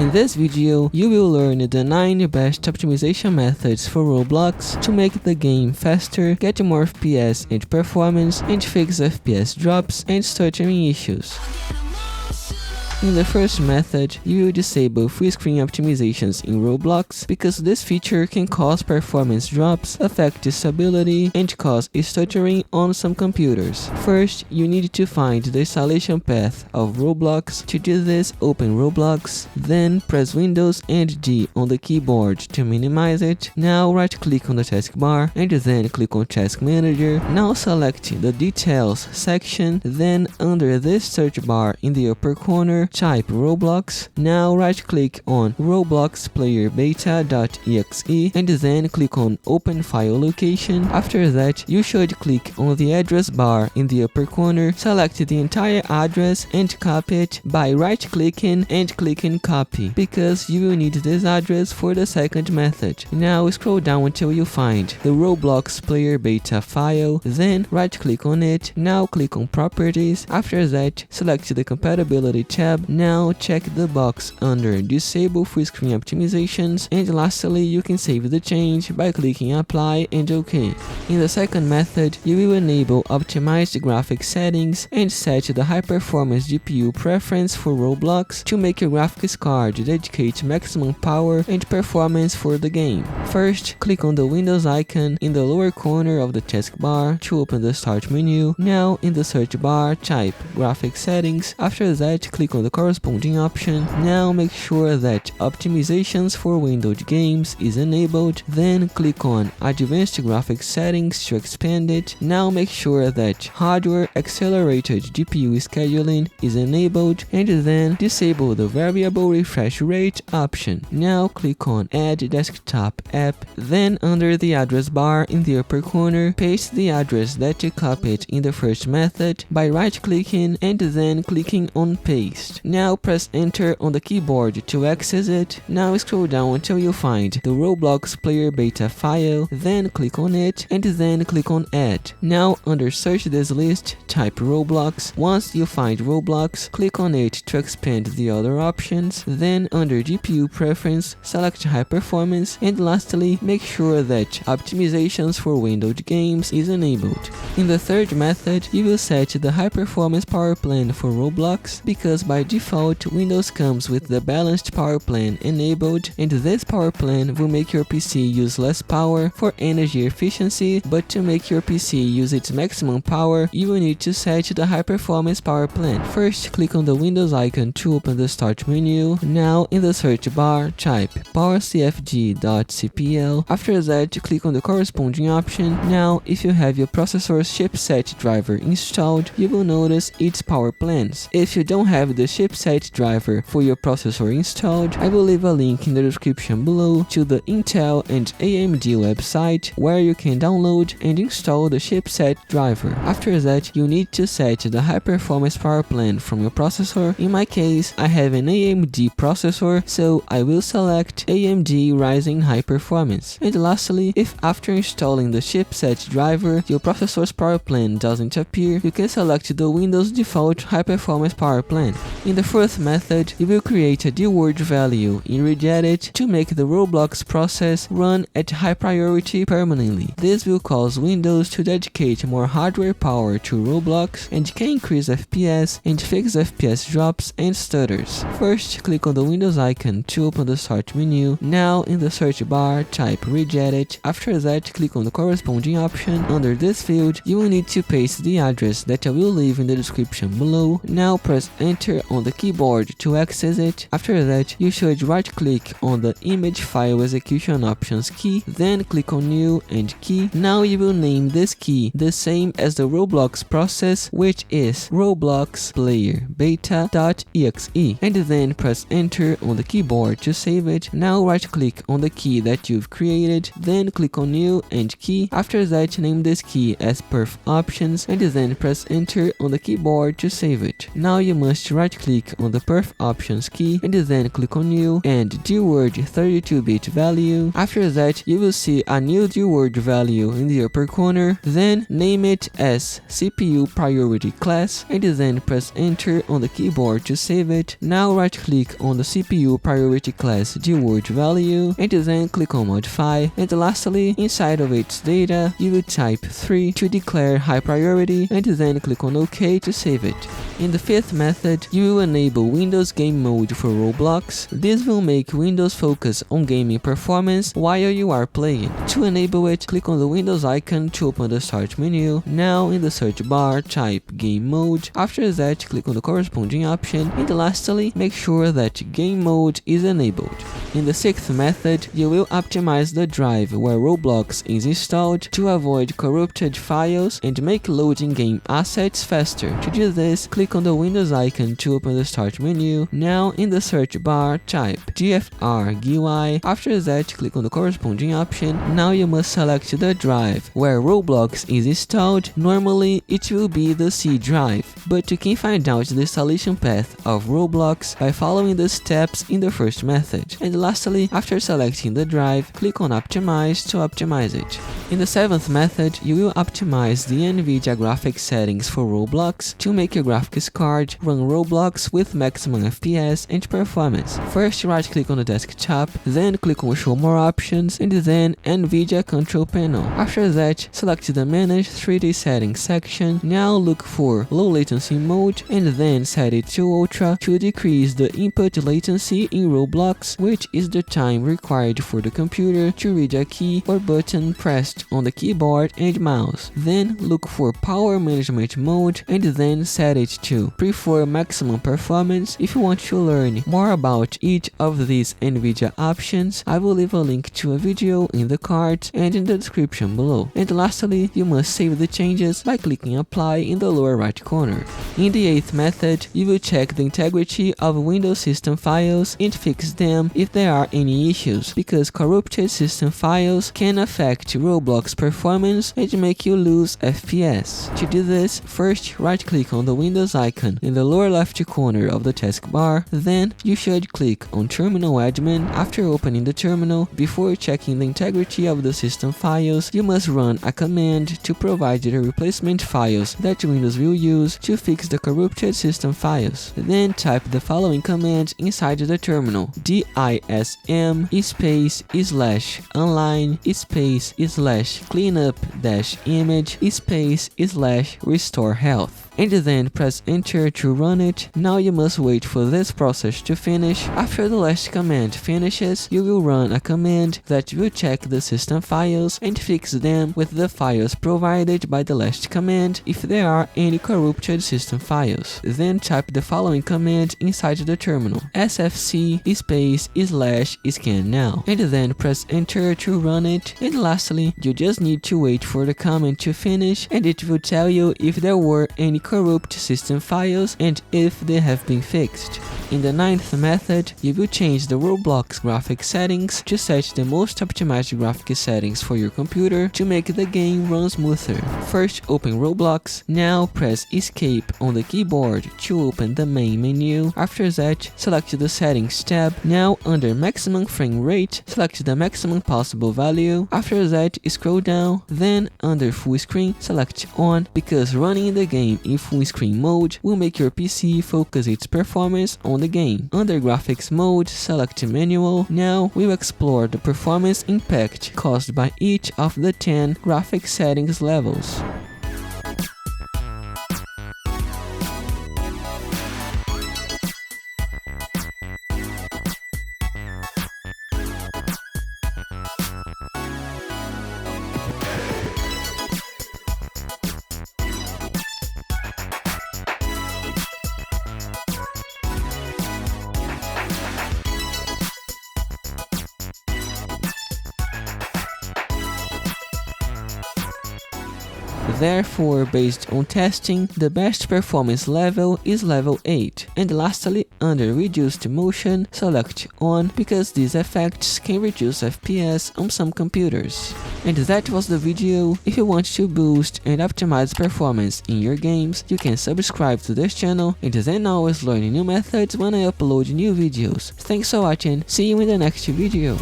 In this video, you will learn the 9 best optimization methods for Roblox to make the game faster, get more FPS and performance, and fix FPS drops and stuttering issues. In the first method, you will disable full-screen optimizations in Roblox because this feature can cause performance drops, affect stability, and cause stuttering on some computers. First, you need to find the installation path of Roblox. To do this, open Roblox, then press Windows and D on the keyboard to minimize it. Now right-click on the taskbar and then click on Task Manager. Now select the Details section, then under this search bar in the upper corner, type Roblox. Now right click on Roblox player beta.exe and then click on Open File Location. After that, you should click on the address bar in the upper corner, select the entire address and copy it by right clicking and clicking copy, because you will need this address for the second method. Now scroll down until you find the Roblox player beta file, then right click on it. Now click on Properties. After that, select the Compatibility tab. Now check the box under Disable Full-Screen Optimizations, and lastly you can save the change by clicking Apply and OK. In the second method, you will enable Optimized Graphics Settings and set the High Performance GPU preference for Roblox to make your graphics card dedicate maximum power and performance for the game. First, click on the Windows icon in the lower corner of the taskbar to open the Start menu. Now in the search bar, type Graphics Settings. After that, click on the corresponding option. Now make sure that Optimizations for Windowed Games is enabled, then click on Advanced Graphics Settings to expand it. Now make sure that Hardware Accelerated GPU Scheduling is enabled, and then disable the Variable Refresh Rate option. Now click on Add Desktop App, then under the address bar in the upper corner, paste the address that you copied in the first method by right-clicking and then clicking on Paste. Now press Enter on the keyboard to access it. Now scroll down until you find the Roblox player beta file, then click on it and then click on Add. Now under Search this list, type Roblox. Once you find Roblox, click on it to expand the other options. Then under GPU Preference, select High Performance, and lastly make sure that Optimizations for Windowed Games is enabled. In the third method, you will set the High Performance Power Plan for Roblox because by default Windows comes with the Balanced Power Plan enabled, and this power plan will make your PC use less power for energy efficiency, but to make your PC use its maximum power, you will need to set the High Performance Power Plan. First, click on the Windows icon to open the Start menu. Now in the search bar, type powercfg.cpl. After that, click on the corresponding option. Now if you have your processor's chipset driver installed, you will notice its power plans. If you don't have the chipset driver for your processor installed, I will leave a link in the description below to the Intel and AMD website where you can download and install the chipset driver. After that, you need to set the high performance power plan from your processor. In my case, I have an AMD processor, so I will select AMD Ryzen High Performance. And lastly, if after installing the chipset driver, your processor's power plan doesn't appear, you can select the Windows default high performance power plan. In the fourth method, you will create a dword value in Regedit to make the Roblox process run at high priority permanently. This will cause Windows to dedicate more hardware power to Roblox and can increase FPS and fix FPS drops and stutters. First, click on the Windows icon to open the Start menu. Now in the search bar, type Regedit. After that, click on the corresponding option. Under this field, you will need to paste the address that I will leave in the description below. Now press Enter on the keyboard to access it. After that, you should right click on the Image File Execution Options key, then click on New and Key. Now you will name this key the same as the Roblox process, which is Roblox player beta.exe, and then press Enter on the keyboard to save it. Now right click on the key that you've created, then click on New and Key. After that, name this key as Perf Options and then press Enter on the keyboard to save it. Now you must right right-click on the perf options key and then click on new and dword 32-bit value. After that, you will see a new dword value in the upper corner. Then name it as CPU priority class and then press enter on the keyboard to save it. Now right-click on the CPU priority class dword value and then click on modify, and lastly, inside of its data, you will type 3 to declare high priority and then click on OK to save it. In the fifth method, you will enable Windows Game Mode for Roblox. This will make Windows focus on gaming performance while you are playing. To enable it, click on the Windows icon to open the start menu. Now in the search bar, type Game Mode. After that, click on the corresponding option, and lastly, make sure that Game Mode is enabled. In the sixth method, you will optimize the drive where Roblox is installed to avoid corrupted files and make loading game assets faster. To do this, click on the Windows icon to open the start menu. Now in the search bar, type GFR GUI. After that, click on the corresponding option. Now you must select the drive where Roblox is installed. Normally, it will be the C drive, but you can find out the installation path of Roblox by following the steps in the first method. And lastly, after selecting the drive, click on Optimize to optimize it. In the seventh method, you will optimize the NVIDIA graphics settings for Roblox to make your graphics card run Roblox with maximum FPS and performance. First, right-click on the desktop, then click on Show More Options, and then NVIDIA Control Panel. After that, select the Manage 3D Settings section. Now look for Low Latency Mode, and then set it to Ultra to decrease the input latency in Roblox, which is the time required for the computer to read a key or button pressed on the keyboard and mouse. Then look for Power Management Mode and then set it to Prefer Maximum Performance. If you want to learn more about each of these NVIDIA options, I will leave a link to a video in the card and in the description below. And lastly, you must save the changes by clicking Apply in the lower right corner. In the eighth method, you will check the integrity of Windows system files and fix them if there are any issues, because corrupted system files can affect Roblox performance and make you lose FPS. To do this, first right-click on the Windows icon in the lower left corner of the taskbar. Then you should click on Terminal Admin. After opening the terminal, before checking the integrity of the system files, you must run a command to provide the replacement files that Windows will use to fix the corrupted system files. Then type the following command inside the terminal: dism space / online space / cleanup - image space / restore health, and then press enter to run it. Now you must wait for this process to finish. After the last command finishes, you will run a command that will check the system files and fix them with the files provided by the last command if there are any corrupted system files. Then type the following command inside the terminal: sfc space / scan now, and then press enter to run it. And lastly, you just need to wait for the command to finish, and it will tell you if there were any corrupt system files and if they have been fixed. In the ninth method, you will change the Roblox graphics settings to set the most optimized graphics settings for your computer to make the game run smoother. First, open Roblox. Now press Escape on the keyboard to open the main menu. After that, select the Settings tab. Now under Maximum Frame Rate, select the maximum possible value. After that, scroll down. Then under Full Screen, select On, because running the game in full screen mode will make your PC focus its performance on the game. Under graphics mode, select manual. Now we'll explore the performance impact caused by each of the 10 graphics settings levels. Therefore, based on testing, the best performance level is level 8. And lastly, under reduced motion, select on because these effects can reduce FPS on some computers. And that was the video. If you want to boost and optimize performance in your games, you can subscribe to this channel and then always learn new methods when I upload new videos. Thanks for watching, see you in the next video.